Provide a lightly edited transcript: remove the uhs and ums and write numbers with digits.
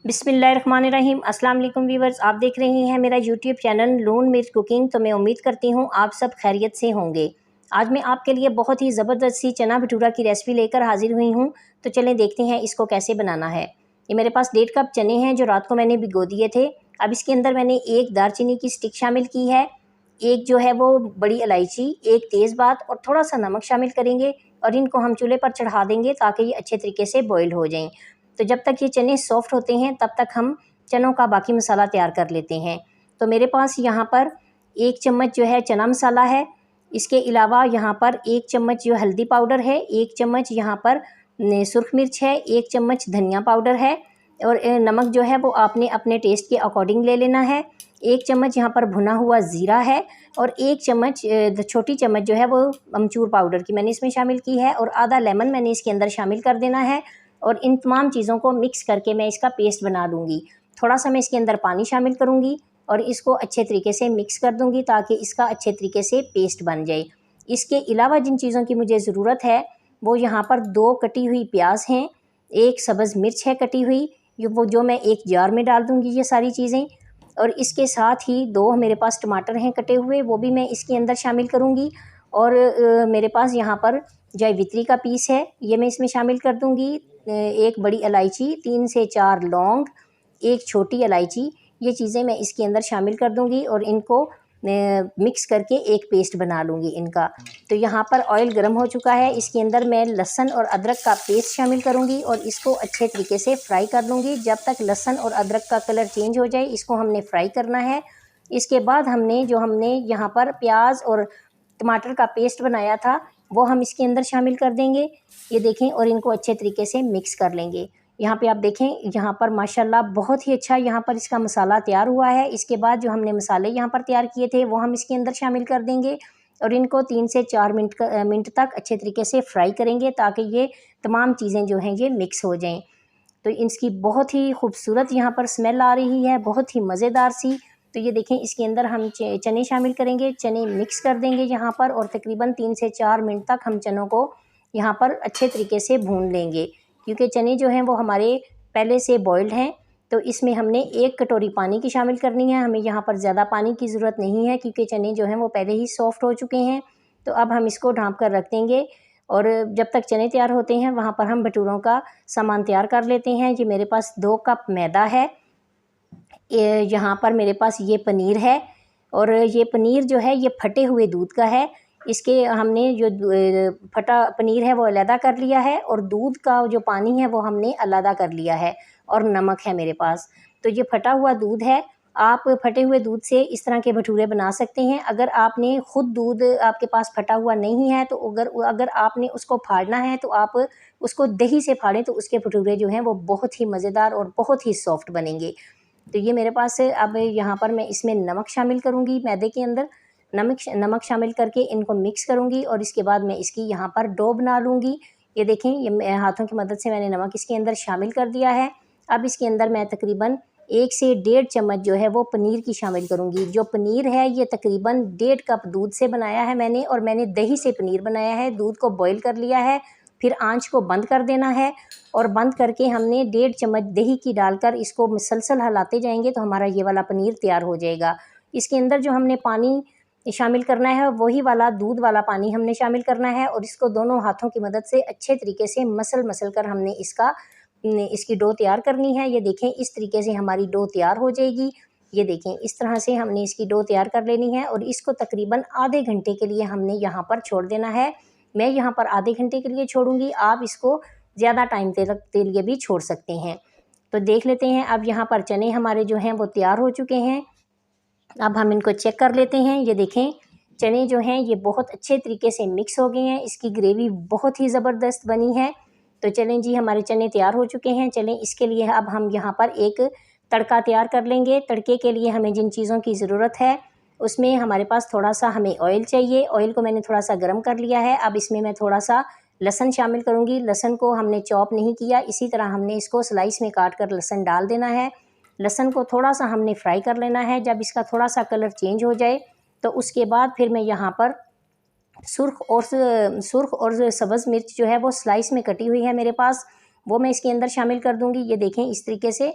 बिस्मिल्लाहिर्रहमानिर्रहीम। अस्सलाम वालेकुम व्यूवर्स, आप देख रहे हैं मेरा यूट्यूब चैनल लून मिर्च कुकिंग। तो मैं उम्मीद करती हूँ आप सब खैरियत से होंगे। आज मैं आपके लिए बहुत ही ज़बरदस्त सी चना भटूरा की रेसिपी लेकर हाजिर हुई हूँ। तो चलें देखते हैं इसको कैसे बनाना है। ये मेरे पास 1.5 कप चने हैं जो रात को मैंने भिगो दिए थे। अब इसके अंदर मैंने एक दालचीनी की स्टिक शामिल की है, एक जो है वो बड़ी इलायची, एक तेज़पात और थोड़ा सा नमक शामिल करेंगे और इनको हम चूल्हे पर चढ़ा देंगे ताकि ये अच्छे तरीके से बॉईल हो जाएं। तो जब तक ये चने सॉफ्ट होते हैं तब तक हम चनों का बाकी मसाला तैयार कर लेते हैं। तो मेरे पास यहाँ पर 1 चम्मच जो है चना मसाला है। इसके अलावा यहाँ पर 1 चम्मच जो हल्दी पाउडर है, 1 चम्मच यहाँ पर सुर्ख मिर्च है, 1 चम्मच धनिया पाउडर है और नमक जो है वो आपने अपने टेस्ट के अकॉर्डिंग ले लेना है। 1 चम्मच यहाँ पर भुना हुआ ज़ीरा है और 1 चम्मच छोटी चम्मच जो है वो अमचूर पाउडर की मैंने इसमें शामिल की है और आधा लेमन मैंने इसके अंदर शामिल कर देना है। और इन तमाम चीज़ों को मिक्स करके मैं इसका पेस्ट बना लूँगी। थोड़ा सा मैं इसके अंदर पानी शामिल करूँगी और इसको अच्छे तरीके से मिक्स कर दूँगी ताकि इसका अच्छे तरीके से पेस्ट बन जाए। इसके अलावा जिन चीज़ों की मुझे ज़रूरत है वो यहाँ पर 2 कटी हुई प्याज हैं, 1 सब्ज़ मिर्च है कटी हुई, जो मैं एक जार में डाल दूँगी ये सारी चीज़ें। और इसके साथ ही 2 मेरे पास टमाटर हैं कटे हुए, वो भी मैं इसके अंदर शामिल करूँगी। और मेरे पास यहाँ पर जावित्री का पीस है, ये मैं इसमें शामिल कर दूँगी। 1 बड़ी इलायची, 3 से 4 लौंग, 1 छोटी इलायची, ये चीज़ें मैं इसके अंदर शामिल कर दूँगी और इनको मिक्स करके एक पेस्ट बना लूँगी इनका। तो यहाँ पर ऑयल गर्म हो चुका है, इसके अंदर मैं लहसुन और अदरक का पेस्ट शामिल करूँगी और इसको अच्छे तरीके से फ्राई कर लूँगी। जब तक लहसुन और अदरक का कलर चेंज हो जाए इसको हमने फ्राई करना है। इसके बाद हमने यहाँ पर प्याज और टमाटर का पेस्ट बनाया था वो हम इसके अंदर शामिल कर देंगे, ये देखें, और इनको अच्छे तरीके से मिक्स कर लेंगे। यहाँ पे आप देखें, यहाँ पर माशाल्लाह बहुत ही अच्छा यहाँ पर इसका मसाला तैयार हुआ है। इसके बाद जो हमने मसाले यहाँ पर तैयार किए थे वो हम इसके अंदर शामिल कर देंगे और इनको 3 से 4 मिनट तक अच्छे तरीके से फ्राई करेंगे ताकि ये तमाम चीज़ें जो हैं ये मिक्स हो जाएँ। तो इसकी बहुत ही खूबसूरत यहाँ पर स्मेल आ रही है, बहुत ही मज़ेदार सी। तो ये देखें, इसके अंदर हम चने शामिल करेंगे, चने मिक्स कर देंगे यहाँ पर और तकरीबन 3 से 4 मिनट तक हम चनों को यहाँ पर अच्छे तरीके से भून लेंगे क्योंकि चने जो हैं वो हमारे पहले से बॉइल्ड हैं। तो इसमें हमने 1 कटोरी पानी की शामिल करनी है, हमें यहाँ पर ज़्यादा पानी की ज़रूरत नहीं है क्योंकि चने जो हैं वो पहले ही सॉफ्ट हो चुके हैं। तो अब हम इसको ढाँप कर रख देंगे और जब तक चने तैयार होते हैं वहाँ पर हम भटूरों का सामान तैयार कर लेते हैं। ये मेरे पास 2 कप मैदा है, यहाँ पर मेरे पास ये पनीर है और ये पनीर जो है ये फटे हुए दूध का है। इसके हमने जो फटा पनीर है वो अलहदा कर लिया है और दूध का जो पानी है वो हमने अलहदा कर लिया है और नमक है मेरे पास। तो ये फटा हुआ दूध है, आप फटे हुए दूध से इस तरह के भटूरे बना सकते हैं। अगर आपने ख़ुद दूध आपके पास फटा हुआ नहीं है तो अगर आपने उसको फाड़ना है तो आप उसको दही से फाड़ें तो उसके भटूरे जो हैं वो बहुत ही मज़ेदार और बहुत ही सॉफ्ट बनेंगे। तो ये मेरे पास अब यहाँ पर मैं इसमें नमक शामिल करूँगी, मैदे के अंदर नमक शामिल करके इनको मिक्स करूँगी और इसके बाद मैं इसकी यहाँ पर डो बना लूँगी। ये देखें, ये हाथों की मदद से मैंने नमक इसके अंदर शामिल कर दिया है। अब इसके अंदर मैं तकरीबन 1 से 1.5 चम्मच जो है वो पनीर की शामिल करूँगी। जो पनीर है ये तकरीबन 1.5 कप दूध से बनाया है मैंने और मैंने दही से पनीर बनाया है। दूध को बॉईल कर लिया है, फिर आंच को बंद कर देना है और बंद करके हमने 1.5 चम्मच दही की डालकर इसको मुसलसल हिलाते जाएंगे तो हमारा ये वाला पनीर तैयार हो जाएगा। इसके अंदर जो हमने पानी शामिल करना है वही वाला दूध वाला पानी हमने शामिल करना है और इसको दोनों हाथों की मदद से अच्छे तरीके से मसल कर हमने इसकी डो तैयार करनी है। ये देखें, इस तरीके से हमारी डो तैयार हो जाएगी। ये देखें, इस तरह से हमने इसकी डो तैयार कर लेनी है और इसको तकरीबन आधे घंटे के लिए हमने यहाँ पर छोड़ देना है। मैं यहाँ पर आधे घंटे के लिए छोड़ूंगी, आप इसको ज़्यादा टाइम के लिए भी छोड़ सकते हैं। तो देख लेते हैं, अब यहाँ पर चने हमारे जो हैं वो तैयार हो चुके हैं। अब हम इनको चेक कर लेते हैं। ये देखें, चने जो हैं ये बहुत अच्छे तरीके से मिक्स हो गए हैं, इसकी ग्रेवी बहुत ही ज़बरदस्त बनी है। तो चलें जी, हमारे चने तैयार हो चुके हैं। चलें, इसके लिए अब हम यहाँ पर एक तड़का तैयार कर लेंगे। तड़के के लिए हमें जिन चीज़ों की ज़रूरत है उसमें हमारे पास थोड़ा सा हमें ऑयल चाहिए। ऑयल को मैंने थोड़ा सा गर्म कर लिया है। अब इसमें मैं थोड़ा सा लहसुन शामिल करूँगी। लहसुन को हमने चॉप नहीं किया, इसी तरह हमने इसको स्लाइस में काट कर लहसुन डाल देना है। लहसुन को थोड़ा सा हमने फ्राई कर लेना है। जब इसका थोड़ा सा कलर चेंज हो जाए तो उसके बाद फिर मैं यहाँ पर सुर्ख और सब्ज़ मिर्च जो है वो स्लाइस में कटी हुई है मेरे पास, वो मैं इसके अंदर शामिल कर दूँगी। ये देखें, इस तरीके से